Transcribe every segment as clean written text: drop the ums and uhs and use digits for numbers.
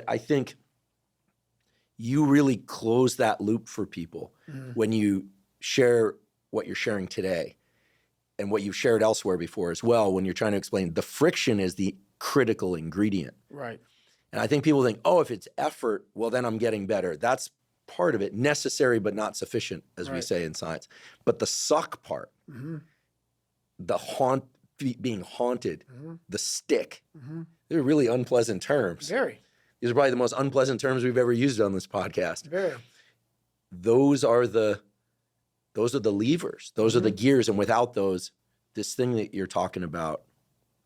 I think you really close that loop for people when you share what you're sharing today and what you've shared elsewhere before as well, when you're trying to explain the friction is the critical ingredient. Right. And I think people think, oh, if it's effort, well, then I'm getting better. That's part of it, necessary but not sufficient, as we say in science. But the suck part, the being haunted, the stick, they're really unpleasant terms. Very. These are probably the most unpleasant terms we've ever used on this podcast. Very. Those are the levers. Those are the gears. And without those, this thing that you're talking about,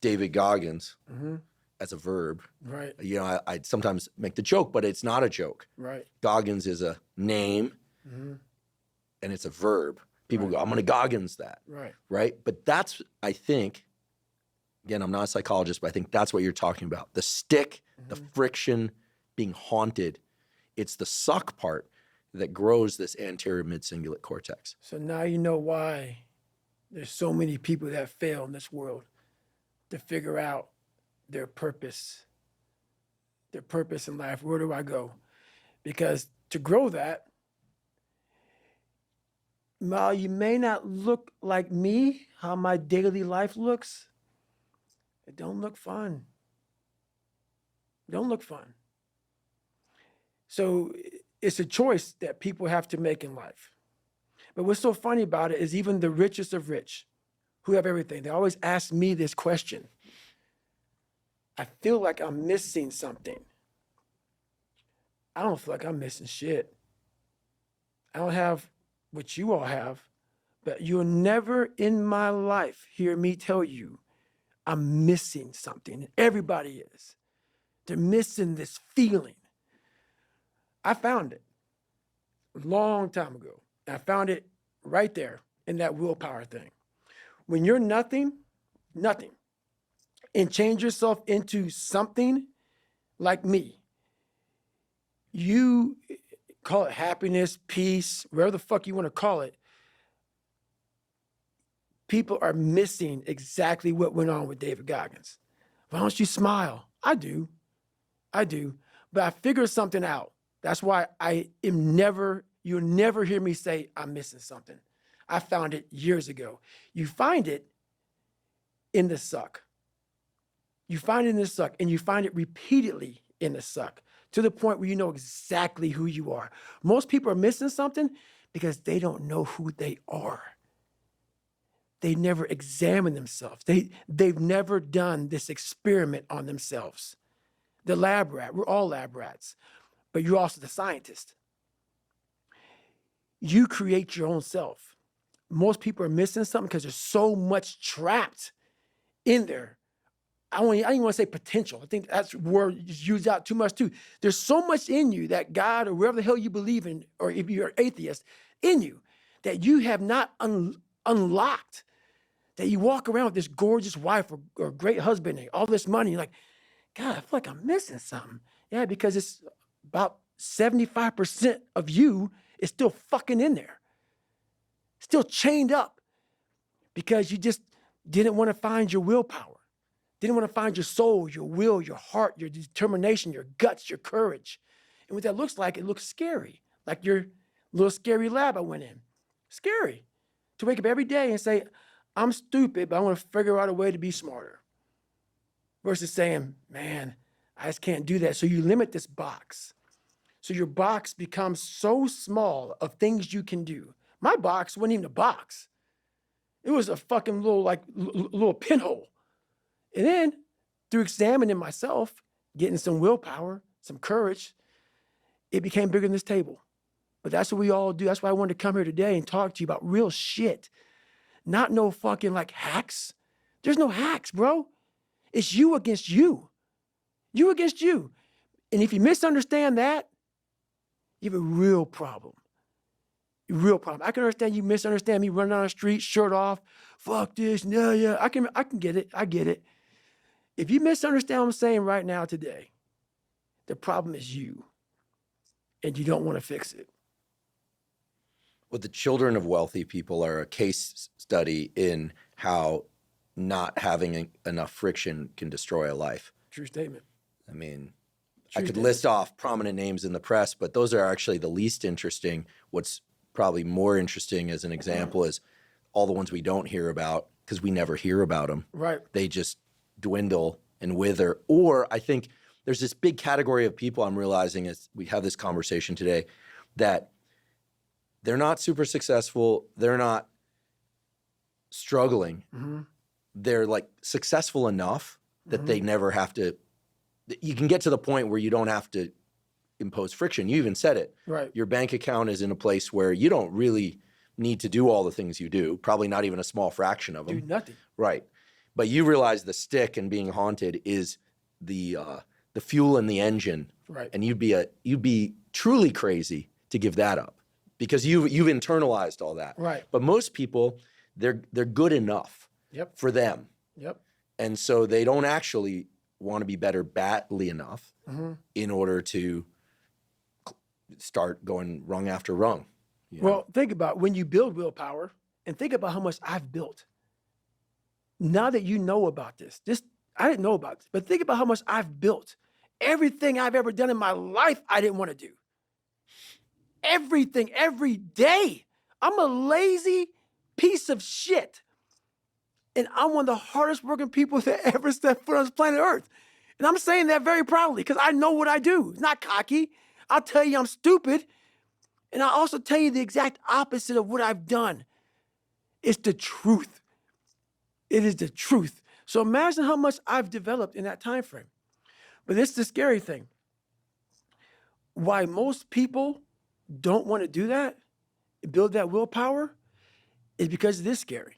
David Goggins, as a verb. Right. You know, I sometimes make the joke, but it's not a joke. Right. Goggins is a name and it's a verb. People go, I'm going to Goggins that. Right. Right. But that's, I think, again, I'm not a psychologist, but I think that's what you're talking about. The stick, the friction, being haunted. It's the suck part that grows this anterior mid-cingulate cortex. So now you know why there's so many people that fail in this world to figure out their purpose in life. Where do I go? Because to grow that, while you may not look like me, how my daily life looks, it don't look fun. Don't look fun. So it's a choice that people have to make in life. But what's so funny about it is even the richest of rich, who have everything, they always ask me this question. I feel like I'm missing something. I don't feel like I'm missing shit. I don't have what you all have, but you'll never in my life hear me tell you I'm missing something. Everybody is. They're missing this feeling. I found it a long time ago. I found it right there in that willpower thing. When you're nothing, and change yourself into something like me, you call it happiness, peace, whatever the fuck you want to call it. People are missing exactly what went on with David Goggins. Why don't you smile? I do. But I figured something out. That's why you'll never hear me say I'm missing something. I found it years ago. You find it in the suck. You find it in the suck, and you find it repeatedly in the suck to the point where you know exactly who you are. Most people are missing something because they don't know who they are. They never examine themselves. They've never done this experiment on themselves. The lab rat, we're all lab rats, but you're also the scientist. You create your own self. Most people are missing something because there's so much trapped in there. I don't even want to say potential. I think that's a word used out too much too. There's so much in you that God or wherever the hell you believe in, or if you're an atheist, in you that you have not unlocked. That you walk around with this gorgeous wife or great husband and all this money. You're like, God, I feel like I'm missing something. Yeah, because it's about 75% of you is still fucking in there. Still chained up because you just didn't want to find your willpower. Didn't want to find your soul, your will, your heart, your determination, your guts, your courage. And what that looks like, it looks scary. Like your little scary lab I went in. Scary. To wake up every day and say, I'm stupid, but I want to figure out a way to be smarter. Versus saying, man, I just can't do that. So you limit this box. So your box becomes so small of things you can do. My box wasn't even a box. It was a fucking little pinhole. And then through examining myself, getting some willpower, some courage, it became bigger than this table. But that's what we all do. That's why I wanted to come here today and talk to you about real shit. Not no fucking like hacks. There's no hacks, bro. It's you against you. You against you. And if you misunderstand that, you have a real problem. A real problem. I can understand you misunderstand me running down the street, shirt off, fuck this, yeah. I can get it. I get it. If you misunderstand what I'm saying right now today, the problem is you. And you don't want to fix it. Well, the children of wealthy people are a case study in how not having enough friction can destroy a life. True statement. I mean, I could list off prominent names in the press, but those are actually the least interesting. What's probably more interesting as an example is all the ones we don't hear about because we never hear about them. Right. They just dwindle and wither. Or I think there's this big category of people I'm realizing as we have this conversation today that they're not super successful. They're not struggling. They're like successful enough that they never have to. You can get to the point where you don't have to impose friction. You even said it. Right. Your bank account is in a place where you don't really need to do all the things you do, probably not even a small fraction of them. Do nothing. Right. But you realize the stick and being haunted is the fuel in the engine. Right. And you'd be truly crazy to give that up because you've internalized all that. Right. But most people, they're good enough Yep. for them. Yep. And so they don't actually want to be better badly enough in order to start going rung after rung. You know? Well, think about when you build willpower and think about how much I've built. Now that you know about this, I didn't know about this, but think about how much I've built. Everything I've ever done in my life, I didn't want to do. Everything, every day. I'm a lazy piece of shit. And I'm one of the hardest working people that ever stepped foot on this planet Earth. And I'm saying that very proudly because I know what I do. It's not cocky. I'll tell you I'm stupid. And I'll also tell you the exact opposite of what I've done. It's the truth. It is the truth. So imagine how much I've developed in that time frame. But it's the scary thing. Why most people don't want to do that, build that willpower, is because it is scary.